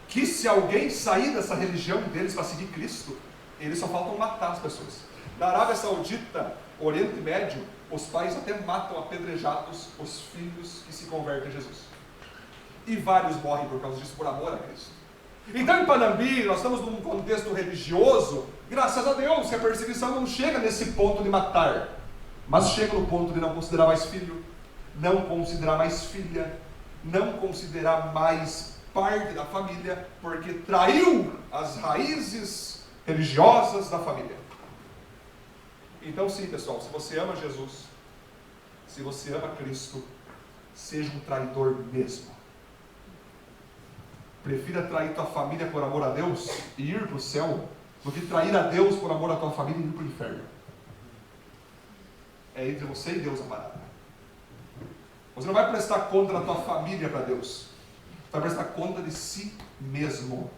que se alguém sair dessa religião deles para seguir Cristo, eles só faltam matar as pessoas. Na Arábia Saudita, Oriente Médio, os pais até matam apedrejados os filhos que se convertem a Jesus. E vários morrem por causa disso, por amor a Cristo. Então em Panambi, nós estamos num contexto religioso, graças a Deus que a perseguição não chega nesse ponto de matar, mas chega no ponto de não considerar mais filho, não considerar mais filha, não considerar mais parte da família, porque traiu as raízes religiosas da família. Então sim, pessoal, se você ama Jesus, se você ama Cristo, seja um traidor mesmo. Prefira trair tua família por amor a Deus e ir para o céu, do que trair a Deus por amor à tua família e ir para o inferno. É entre você e Deus a parada. Você não vai prestar conta da tua família para Deus. Você vai prestar conta de si mesmo.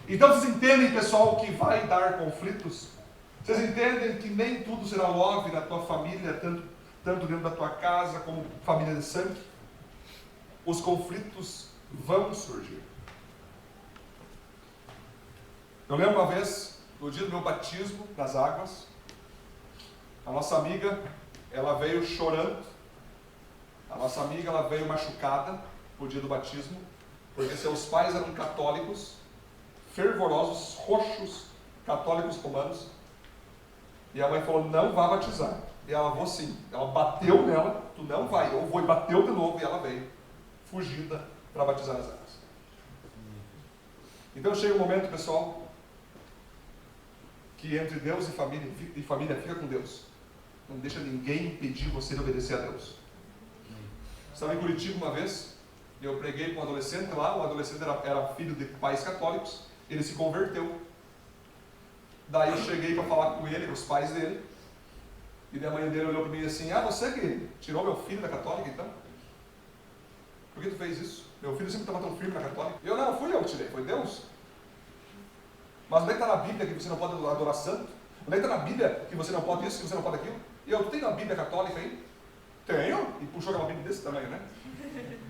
Então vocês entendem, pessoal, que vai dar conflitos? Vocês entendem que nem tudo será love na tua família, tanto dentro da tua casa como família de sangue? Os conflitos vão surgir. Eu lembro uma vez, no dia do meu batismo nas águas, a nossa amiga, ela veio chorando. A nossa amiga, ela veio machucada no dia do batismo, porque seus pais eram católicos, fervorosos, roxos, católicos romanos, e a mãe falou, não vá batizar. E ela, vou sim. Ela bateu nela, tu não vai. Eu vou, e bateu de novo, e ela veio, fugida, para batizar as águas. Então chega um momento, pessoal, que entre Deus e família fica com Deus. Não deixa ninguém impedir você de obedecer a Deus. Estava em Curitiba uma vez, e eu preguei com um adolescente lá, o adolescente era filho de pais católicos, ele se converteu. Daí eu cheguei para falar com ele, com os pais dele, e a mãe dele olhou para mim assim, você que tirou meu filho da católica então? Por que tu fez isso? Meu filho sempre estava tão firme na católica. Não fui eu que tirei, foi Deus. Mas onde é que está na Bíblia que você não pode adorar santo? Onde é que está na Bíblia que você não pode isso, que você não pode aquilo? E eu tenho a Bíblia católica aí? Tenho. E puxou aquela Bíblia desse tamanho, né?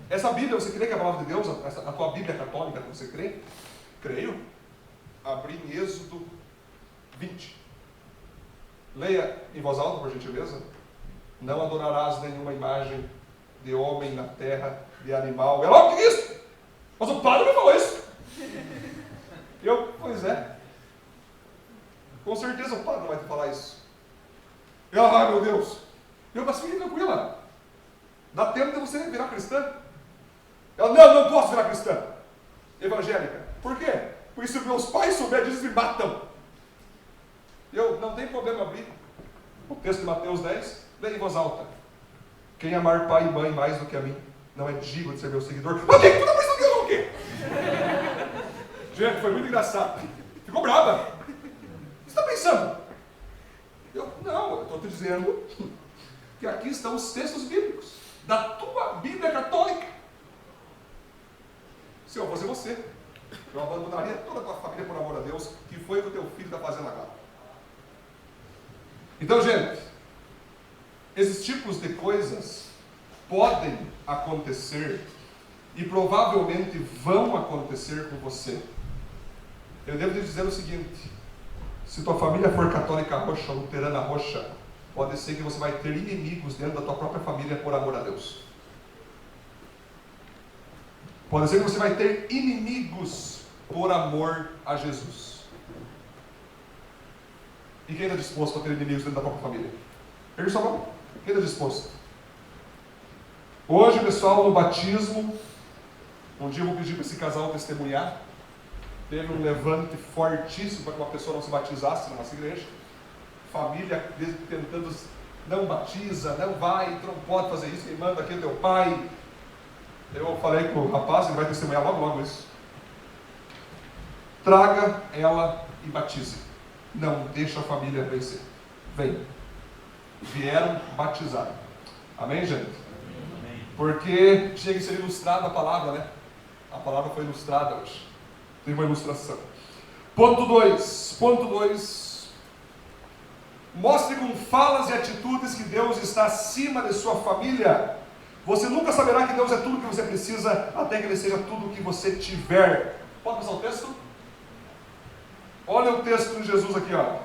Essa Bíblia, você crê que é a palavra de Deus? A tua Bíblia católica, você crê? Creio. Abri em Êxodo 20. Leia em voz alta, por gentileza. Não adorarás nenhuma imagem de homem na terra, de animal. O que é isso? Mas o padre me falou isso. Pois é. Com certeza o padre não vai te falar isso. Meu Deus. Mas fique tranquila. Dá tempo de você virar cristã. Não posso virar cristã. Evangélica. Por quê? Porque se meus pais souberem disso, me matam. Não tem problema abrir o texto de Mateus 10, leia em voz alta. Quem amar pai e mãe mais do que a mim, não é digno de ser meu seguidor. Mas quem que tu está pensando que eu sou o quê? Gente, foi muito engraçado. Ficou brava. O que você está pensando? Eu estou te dizendo que aqui estão os textos bíblicos da tua Bíblia católica. Se eu fosse você, eu abandonaria toda a tua família por amor a Deus, que foi o que o teu filho está fazendo agora. Então, gente, esses tipos de coisas podem acontecer e provavelmente vão acontecer com você. Eu devo te dizer o seguinte: se tua família for católica roxa, luterana roxa, pode ser que você vai ter inimigos dentro da tua própria família por amor a Deus. Pode ser que você vai ter inimigos por amor a Jesus. E quem está disposto a ter inimigos dentro da própria família? Ergue sua mão. Quem está disposto? Hoje, pessoal, no batismo, um dia eu vou pedir para esse casal testemunhar. Teve um levante fortíssimo para que uma pessoa não se batizasse na nossa igreja. Família tentando, não batiza, não vai, tu não pode fazer isso, quem manda aqui é teu pai. Eu falei com o rapaz, ele vai testemunhar logo isso. Traga ela e batize. Não deixa a família vencer. Vem. Vieram batizar. Amém, gente? Amém. Porque tinha que ser ilustrada a palavra, né? A palavra foi ilustrada hoje. Tem uma ilustração. Ponto 2. Mostre com falas e atitudes que Deus está acima de sua família. Você nunca saberá que Deus é tudo que você precisa, até que Ele seja tudo que você tiver. Pode passar o texto? Olha o texto de Jesus aqui, ó.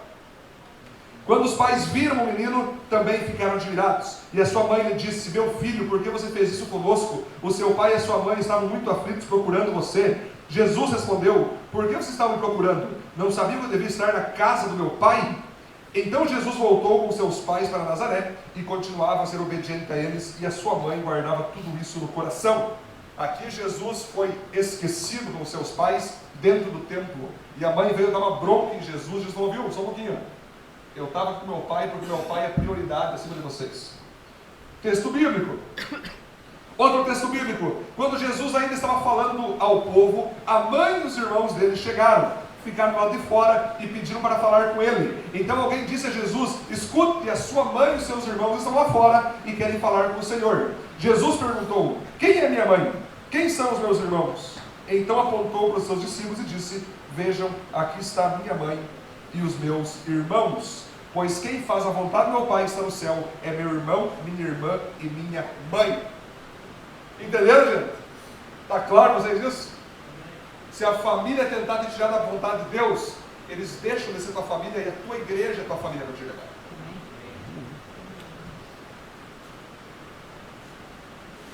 Quando os pais viram o menino, também ficaram admirados. E a sua mãe lhe disse: meu filho, por que você fez isso conosco? O seu pai e a sua mãe estavam muito aflitos procurando você. Jesus respondeu: por que vocês estavam me procurando? Não sabiam que eu devia estar na casa do meu pai? Então Jesus voltou com seus pais para Nazaré e continuava a ser obediente a eles, e a sua mãe guardava tudo isso no coração. Aqui Jesus foi esquecido com seus pais dentro do templo, e a mãe veio dar uma bronca em Jesus e falou: viu, só um pouquinho, eu estava com meu pai porque meu pai é prioridade acima de vocês. Texto bíblico. Outro texto bíblico. Quando Jesus ainda estava falando ao povo, a mãe e os irmãos dele chegaram, ficaram lá de fora e pediram para falar com ele. Então alguém disse a Jesus: escute, a sua mãe e os seus irmãos estão lá fora e querem falar com o Senhor. Jesus perguntou: quem é minha mãe? Quem são os meus irmãos? Então apontou para os seus discípulos e disse: vejam, aqui está minha mãe e os meus irmãos. Pois quem faz a vontade do meu Pai está no céu, é meu irmão, minha irmã e minha mãe. Entenderam, gente? Está claro para vocês isso? Se a família tentar te tirar da vontade de Deus, eles deixam de ser tua família, e a tua igreja é tua família no dia de agora.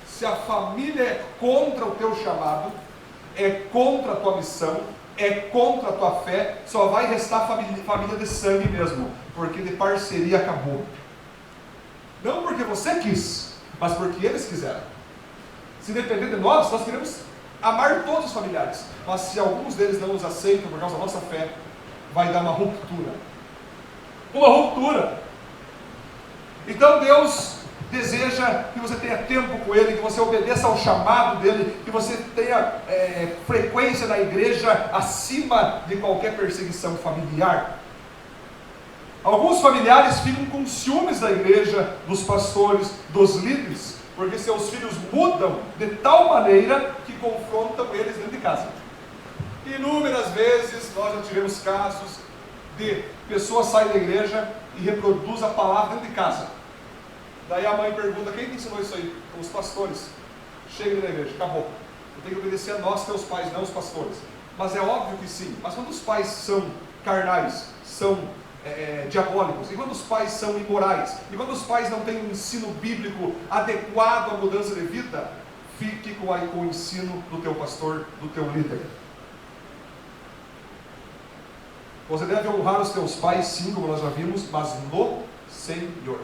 Se a família é contra o teu chamado, é contra a tua missão, é contra a tua fé, só vai restar família de sangue mesmo, porque de parceria acabou. Não porque você quis, mas porque eles quiseram. Se depender de nós queremos amar todos os familiares, mas se alguns deles não nos aceitam por causa da nossa fé, vai dar uma ruptura. Uma ruptura. Então Deus deseja que você tenha tempo com Ele, que você obedeça ao chamado dEle, que você tenha frequência na igreja acima de qualquer perseguição familiar. Alguns familiares ficam com ciúmes da igreja, dos pastores, dos líderes, porque seus filhos mudam de tal maneira que confrontam eles dentro de casa. Inúmeras vezes nós já tivemos casos de pessoas saírem da igreja e reproduzem a palavra dentro de casa. Daí a mãe pergunta: quem te ensinou isso aí? Os pastores. Chega na igreja, acabou. Eu tenho que obedecer a nós, teus pais, não os pastores. Mas é óbvio que sim. Mas quando os pais são carnais, são diabólicos, e quando os pais são imorais, e quando os pais não têm um ensino bíblico adequado à mudança de vida, fique com o ensino do teu pastor, do teu líder. Você deve honrar os teus pais, sim, como nós já vimos, mas no Senhor.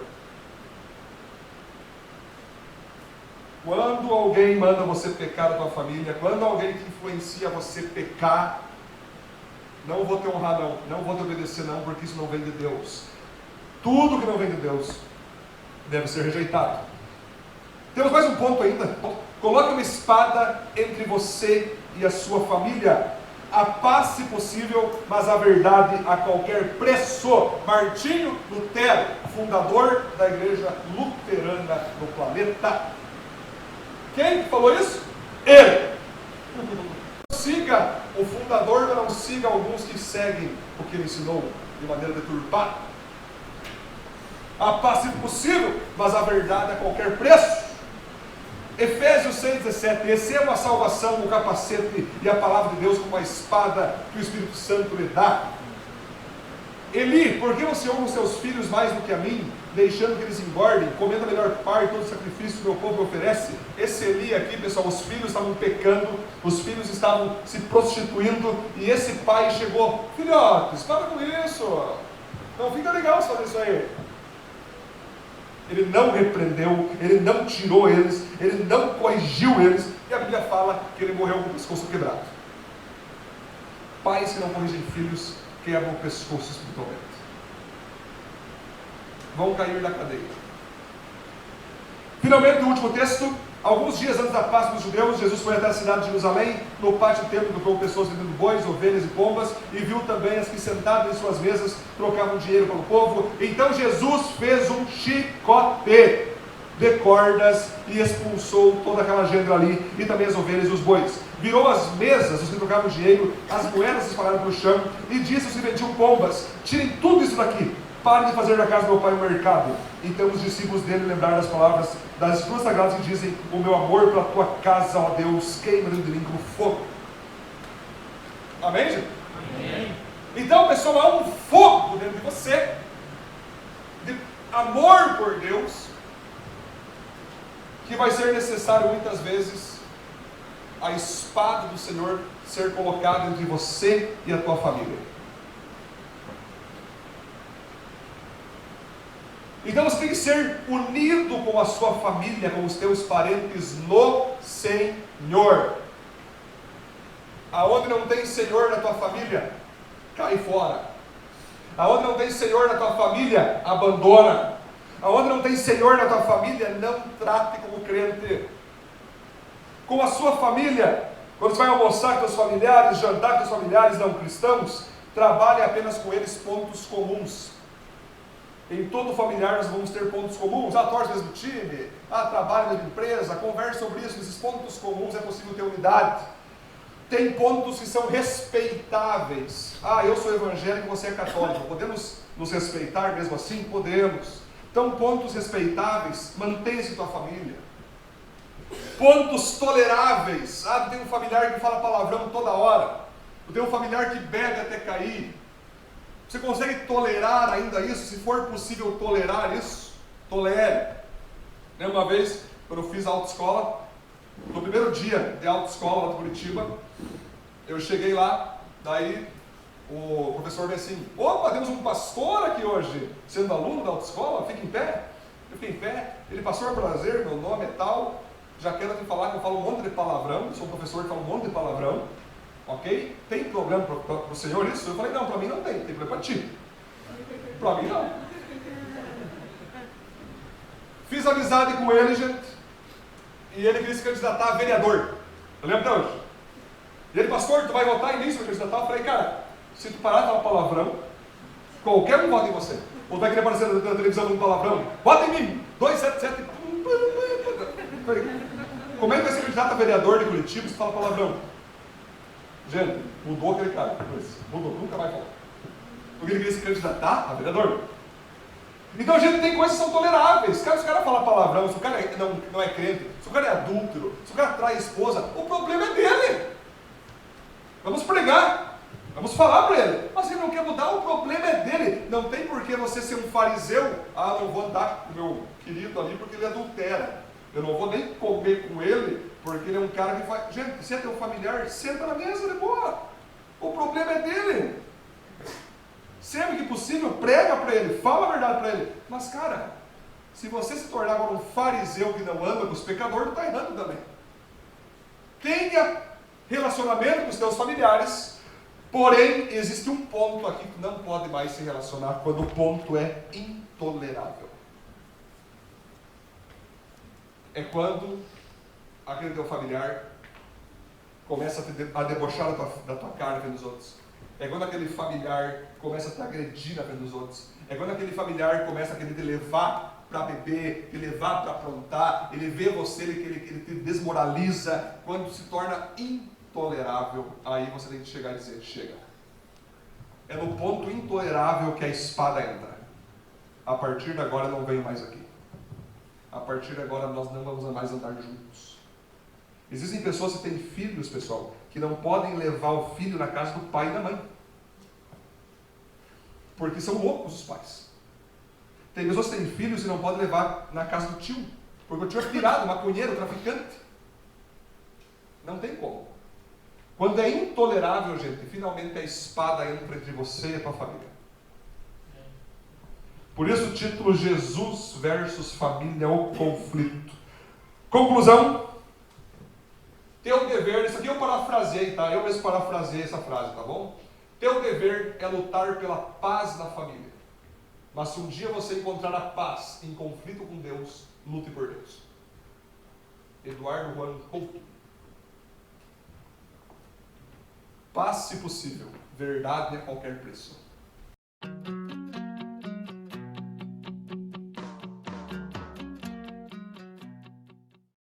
Quando alguém manda você pecar na tua família, quando alguém te influencia a você pecar, não vou te honrar não vou te obedecer não, porque isso não vem de Deus. Tudo que não vem de Deus deve ser rejeitado. Temos mais um ponto ainda. Coloque uma espada entre você e a sua família. A paz, se possível, mas a verdade a qualquer preço. Martinho Lutero, fundador da igreja luterana no planeta. Quem falou isso? Ele. Siga o fundador, mas não siga alguns que seguem o que ele ensinou de maneira deturpada. A paz, se possível, mas a verdade a qualquer preço. Efésios 6,17. Receba a salvação, o capacete e a palavra de Deus como a espada que o Espírito Santo lhe dá. Eli, por que você honra os seus filhos mais do que a mim, deixando que eles engordem, comendo a melhor parte de todo o sacrifício que o meu povo me oferece? Esse Eli aqui, pessoal, os filhos estavam pecando, os filhos estavam se prostituindo, e esse pai chegou: filhotes, para com isso, Não fica legal se fazer isso aí. Ele não repreendeu, ele não tirou eles, ele não corrigiu eles, e a Bíblia fala que ele morreu com o pescoço quebrado. Pais que não corrigem filhos quebram o pescoço espiritualmente. Vão cair da cadeia. Finalmente, o último texto. Alguns dias antes da Páscoa dos judeus, Jesus foi até a cidade de Jerusalém. No pátio do templo encontrou pessoas vendendo bois, ovelhas e pombas, e viu também as que sentadas em suas mesas trocavam dinheiro pelo povo. Então Jesus fez um chicote de cordas e expulsou toda aquela gente ali, e também as ovelhas e os bois. Virou as mesas, os que trocavam dinheiro, as moedas se espalharam pelo chão, e disse aos que vendiam pombas: tirem tudo isso daqui, parem de fazer da casa do meu pai um mercado. Então os discípulos dele lembraram das palavras das Escrituras Sagradas que dizem: o meu amor pela tua casa, ó Deus, queima dentro de mim como fogo. Amém, gente? Amém. Então, pessoal, há um fogo dentro de você, de amor por Deus, que vai ser necessário muitas vezes a espada do Senhor ser colocada entre você e a tua família. Então você tem que ser unido com a sua família, com os teus parentes no Senhor. Aonde não tem Senhor na tua família, cai fora. Aonde não tem Senhor na tua família, abandona. Aonde não tem Senhor na tua família, não trate como crente. Com a sua família, quando você vai almoçar com seus familiares, jantar com seus familiares não cristãos, trabalhe apenas com eles pontos comuns. Em todo familiar nós vamos ter pontos comuns. Torce no mesmo time, trabalha na mesma empresa, conversa sobre isso. Nesses pontos comuns é possível ter unidade. Tem pontos que são respeitáveis. Eu sou evangélico, você é católico. Podemos nos respeitar mesmo assim? Podemos. Então, pontos respeitáveis, mantenha-se em tua família. Pontos toleráveis. Eu tenho um familiar que fala palavrão toda hora. Eu tenho um familiar que bebe até cair. Você consegue tolerar ainda isso? Se for possível tolerar isso, tolere. Uma vez, quando eu fiz a autoescola, no primeiro dia de autoescola lá de Curitiba, eu cheguei lá, daí o professor veio assim: opa, temos um pastor aqui hoje, sendo aluno da autoescola, fica em pé. Eu fiquei em pé. Ele: pastor, prazer, meu nome é tal, já quero te falar que eu falo um monte de palavrão, eu sou um professor que fala um monte de palavrão. Ok? Tem problema para o senhor isso? Eu falei: não, para mim não tem problema para ti. Para mim não. Fiz amizade com ele, gente, e ele queria se candidatar a vereador. Eu lembro até hoje. E ele: pastor, tu vai votar em mim se eu candidatar? Eu falei: cara, se tu parar de falar palavrão, qualquer um vota em você. Ou tu vai querer aparecer na televisão com um palavrão? Vota em mim! 277. Como é que vai ser candidato a vereador de Curitiba se fala palavrão? Gente, mudou aquele cara. Mudou, nunca vai falar. Porque ele queria se candidatar a vereador. Então a gente tem coisas que são toleráveis. Se o cara falar palavrão, se o cara não é crente, se o cara é adúltero, se o cara trai a esposa, o problema é dele. Vamos pregar, vamos falar para ele. Mas se ele não quer mudar, o problema é dele. Não tem por que você ser um fariseu. Não vou andar com o meu querido ali porque ele adultera. Eu não vou nem comer com ele porque ele é um cara que faz... Gente, se é teu familiar, senta na mesa de boa. O problema é dele. Sempre que possível, prega para ele, fala a verdade para ele. Mas, cara, se você se tornar agora um fariseu que não anda com os pecadores, está errando também. Tenha relacionamento com os teus familiares, porém, existe um ponto aqui que não pode mais se relacionar quando o ponto é intolerável. É quando aquele teu familiar começa a debochar da tua cara frente dos outros. É quando aquele familiar começa a te agredir na frente dos outros. É quando aquele familiar começa a querer te levar para beber, te levar para aprontar. Ele vê você, ele te desmoraliza. Quando se torna intolerável, aí você tem que chegar e dizer: chega. É no ponto intolerável que a espada entra. A partir de agora não venho mais aqui. A partir de agora nós não vamos mais andar juntos. Existem pessoas que têm filhos, pessoal, que não podem levar o filho na casa do pai e da mãe. Porque são loucos os pais. Tem pessoas que têm filhos e não podem levar na casa do tio. Porque o tio é pirado, maconheiro, traficante. Não tem como. Quando é intolerável, gente, finalmente a espada entra entre você e a tua família. Por isso o título Jesus versus família, o conflito. Conclusão. Teu dever, isso aqui eu parafraseei, tá? Eu mesmo parafraseei essa frase, tá bom? Teu dever é lutar pela paz na família. Mas se um dia você encontrar a paz em conflito com Deus, lute por Deus. Eduardo Juan Couto. Paz, se possível. Verdade a qualquer preço.